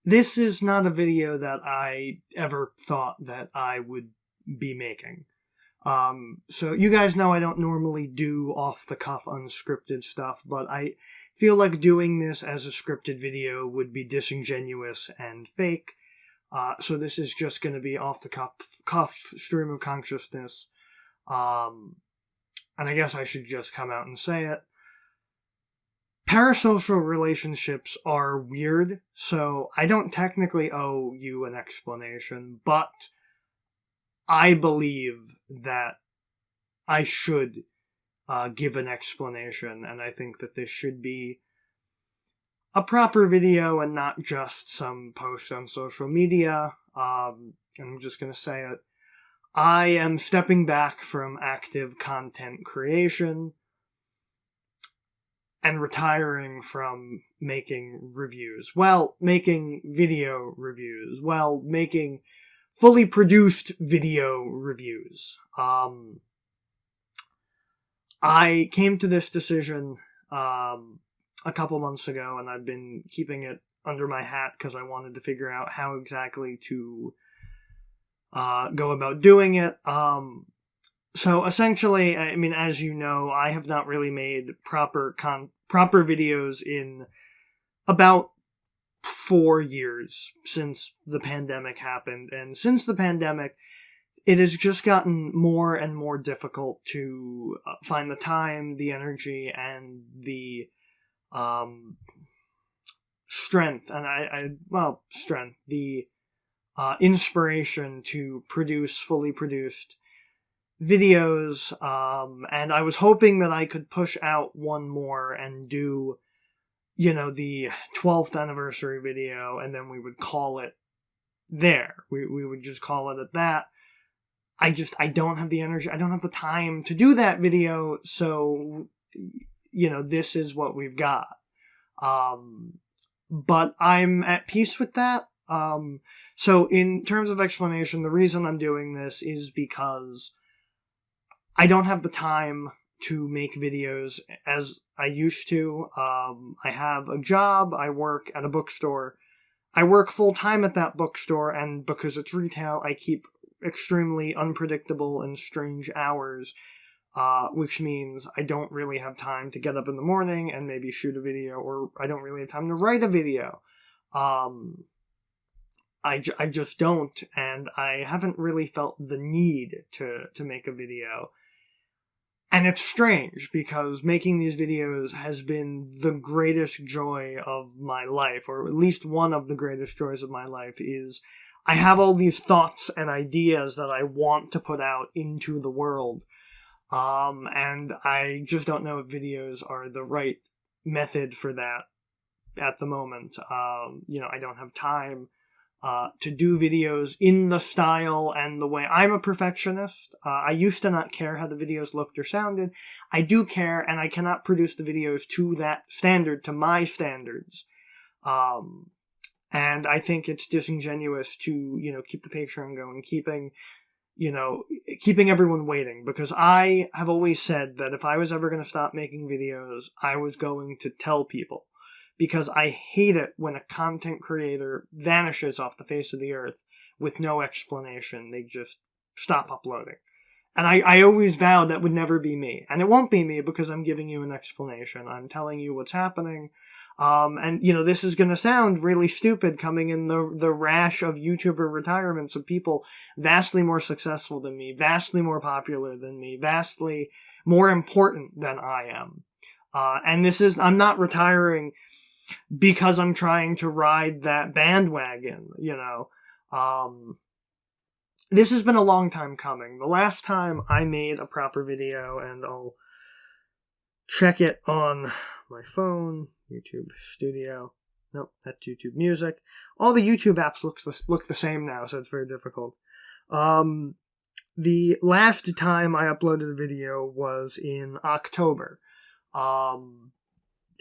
this is not a video that I ever thought that I would be making. So you guys know I don't normally do off-the-cuff unscripted stuff, but I feel like doing this as a scripted video would be disingenuous and fake. So this is just going to be off-the-cuff stream of consciousness. And I guess I should just come out and say it. Parasocial relationships are weird, so I don't technically owe you an explanation, but I believe that I should give an explanation, and I think that this should be a proper video and not just some post on social media. And I'm just going to say it. I am stepping back from active content creation and retiring from making reviews. Well, making video reviews. Well, making fully produced video reviews. I came to this decision a couple months ago, and I've been keeping it under my hat because I wanted to figure out how exactly to go about doing it. So essentially, I mean, as you know, I have not really made proper videos in about 4 years since the pandemic happened. And since the pandemic, it has just gotten more and more difficult to find the time, the energy, and the strength, and the inspiration to produce fully produced videos, and I was hoping that I could push out one more and do, the 12th anniversary video, and then we would call it there. We would just call it at that. I don't have the energy, I don't have the time to do that video, so, this is what we've got. But I'm at peace with that. So in terms of explanation, the reason I'm doing this is because I don't have the time to make videos as I used to. I have a job, I work at a bookstore. I work full-time at that bookstore, and because it's retail, I keep extremely unpredictable and strange hours, which means I don't really have time to get up in the morning and maybe shoot a video, or I don't really have time to write a video. I just don't, and I haven't really felt the need to make a video. And it's strange, because making these videos has been the greatest joy of my life, or at least one of the greatest joys of my life. Is I have all these thoughts and ideas that I want to put out into the world, and I just don't know if videos are the right method for that at the moment. I don't have time to do videos in the style and the way. I'm a perfectionist. I used to not care how the videos looked or sounded. I do care, and I cannot produce the videos to that standard, to my standards. And I think it's disingenuous to, keep the Patreon going, keeping everyone waiting, because I have always said that if I was ever going to stop making videos, I was going to tell people. Because I hate it when a content creator vanishes off the face of the earth with no explanation. They just stop uploading. And I always vowed that would never be me. And it won't be me, because I'm giving you an explanation. I'm telling you what's happening. And this is going to sound really stupid coming in the rash of YouTuber retirements of people vastly more successful than me, vastly more popular than me, vastly more important than I am. And I'm not retiring because I'm trying to ride that bandwagon, This has been a long time coming. The last time I made a proper video, and I'll check it on my phone, YouTube Studio. Nope, that's YouTube Music. All the YouTube apps look the same now, so it's very difficult. The last time I uploaded a video was in October.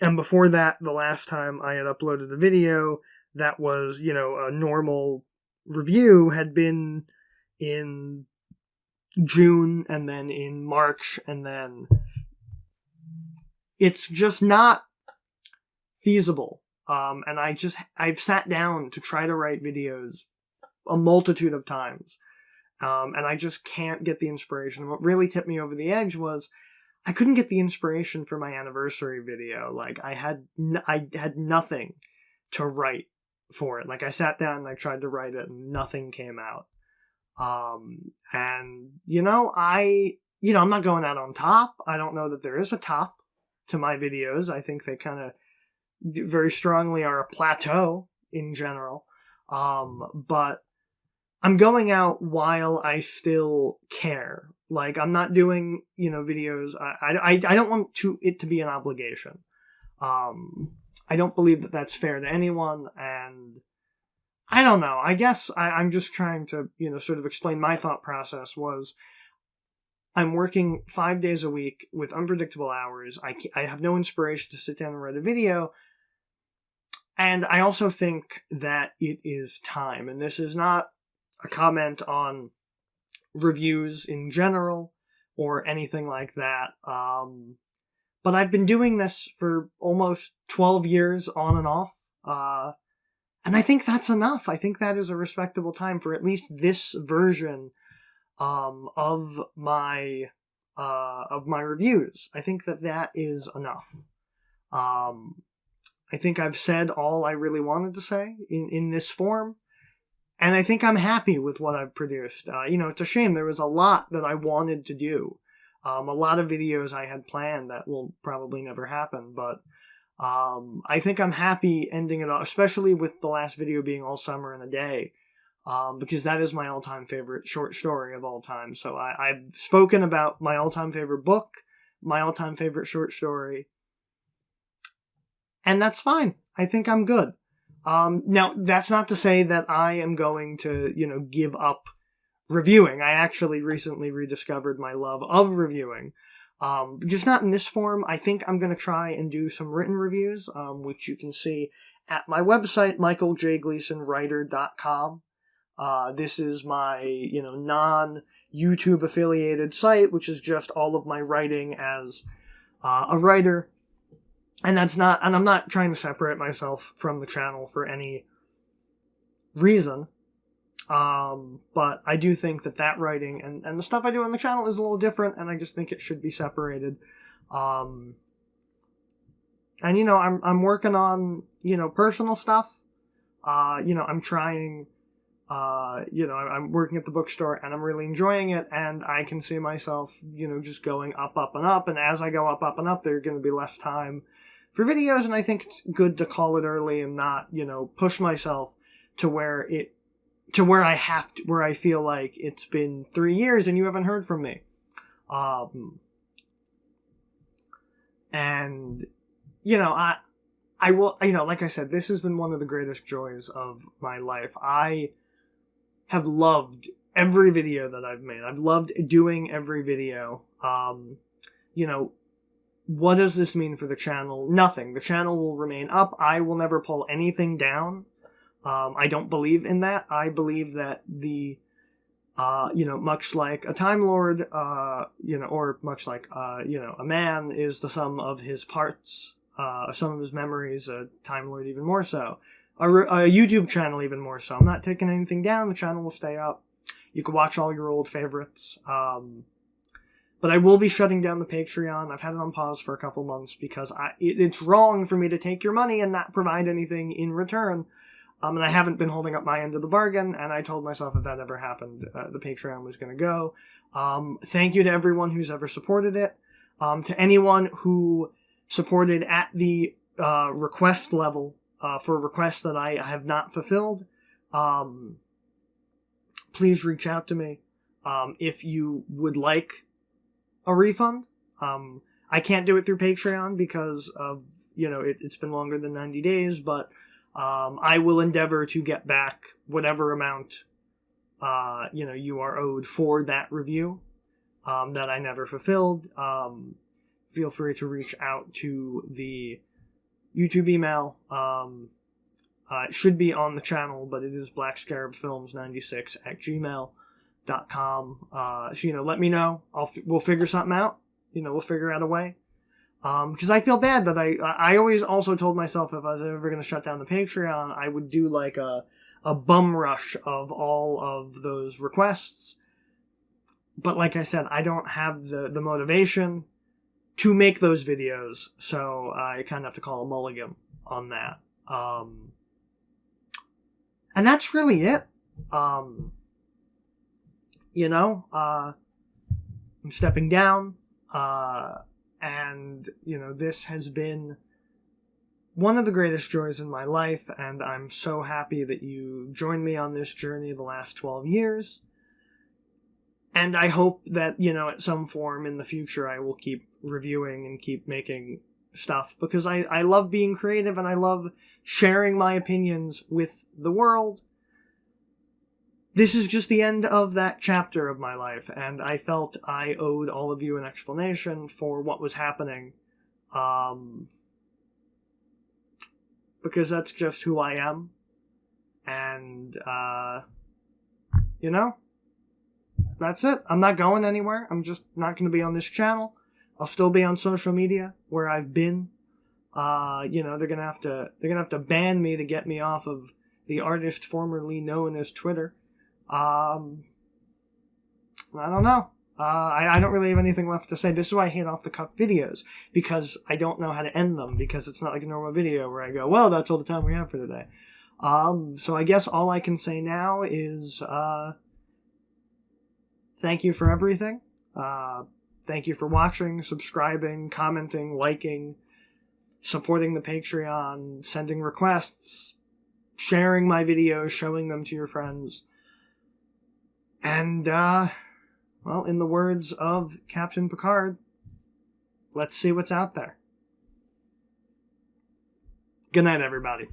And before that, the last time I had uploaded a video that was, a normal review had been in June, and then in March, and then it's just not feasible And I've sat down to try to write videos a multitude of times. And I just can't get the inspiration. And what really tipped me over the edge was I couldn't get the inspiration for my anniversary video. Like, I had nothing to write for it. Like, I sat down and I tried to write it and nothing came out. And, I'm not going out on top. I don't know that there is a top to my videos. I think they kind of very strongly are a plateau in general. But I'm going out while I still care. Like, I'm not doing, videos. I don't want it to be an obligation. I don't believe that that's fair to anyone, and I don't know. I guess I'm just trying to, sort of explain my thought process was I'm working 5 days a week with unpredictable hours. I have no inspiration to sit down and write a video. And I also think that it is time. And this is not a comment on reviews in general or anything like that. But I've been doing this for almost 12 years on and off. And I think that's enough. I think that is a respectable time for at least this version of my reviews. I think that is enough. I think I've said all I really wanted to say in this form, and I think I'm happy with what I've produced. It's a shame. There was a lot that I wanted to do. A lot of videos I had planned that will probably never happen, but I think I'm happy ending it off, especially with the last video being All Summer in a Day, because that is my all-time favorite short story of all time. So I've spoken about my all-time favorite book, my all-time favorite short story, and that's fine. I think I'm good. Now, that's not to say that I am going to, give up reviewing. I actually recently rediscovered my love of reviewing. Just not in this form. I think I'm going to try and do some written reviews, which you can see at my website, michaeljgleasonwriter.com. This is my, non-YouTube affiliated site, which is just all of my writing as a writer. And I'm not trying to separate myself from the channel for any reason. But I do think that writing and the stuff I do on the channel is a little different, and I just think it should be separated. And I'm working on, personal stuff. I'm trying, I'm working at the bookstore and I'm really enjoying it, and I can see myself, just going up, up, and up. And as I go up, up, and up, there's going to be less time for videos, and I think it's good to call it early and not, push myself to where I feel like it's been 3 years and you haven't heard from me. And, I will, like I said, this has been one of the greatest joys of my life. I have loved every video that I've made. I've loved doing every video. What does this mean for the channel? Nothing. The channel will remain up. I will never pull anything down. I don't believe in that. I believe that much like a Time Lord, or much like, a man is the sum of his parts, some of his memories, a Time Lord even more so. A YouTube channel even more so. I'm not taking anything down. The channel will stay up. You can watch all your old favorites. But I will be shutting down the Patreon. I've had it on pause for a couple months because it's wrong for me to take your money and not provide anything in return. And I haven't been holding up my end of the bargain, and I told myself if that ever happened, the Patreon was going to go. Thank you to everyone who's ever supported it. To anyone who supported at the request level for requests that I have not fulfilled, please reach out to me if you would like a refund. I can't do it through Patreon because of, it's been longer than 90 days, but I will endeavor to get back whatever amount, you are owed for that review that I never fulfilled. Feel free to reach out to the YouTube email. It should be on the channel, but it is BlackScarabFilmZ96@gmail.com. So, let me know. We'll figure something out. We'll figure out a way. Because I feel bad that I always also told myself if I was ever going to shut down the Patreon, I would do like a bum rush of all of those requests. But like I said, I don't have the motivation to make those videos, so I kind of have to call a mulligan on that. And that's really it. You know, I'm stepping down, and, you know, this has been one of the greatest joys in my life, and I'm so happy that you joined me on this journey the last 12 years. And I hope that, you know, at some form in the future I will keep reviewing and keep making stuff, because I love being creative and I love sharing my opinions with the world. This is just the end of that chapter of my life, and I felt I owed all of you an explanation for what was happening, because that's just who I am, and, you know, that's it. I'm not going anywhere. I'm just not going to be on this channel. I'll still be on social media where I've been. You know, they're gonna have to ban me to get me off of the artist formerly known as Twitter. I don't know. I don't really have anything left to say. This is why I hate off-the-cuff videos, because I don't know how to end them, because it's not like a normal video where I go, well, that's all the time we have for today. So I guess all I can say now is, thank you for everything. Thank you for watching, subscribing, commenting, liking, supporting the Patreon, sending requests, sharing my videos, showing them to your friends. And, well, in the words of Captain Picard, let's see what's out there. Good night, everybody.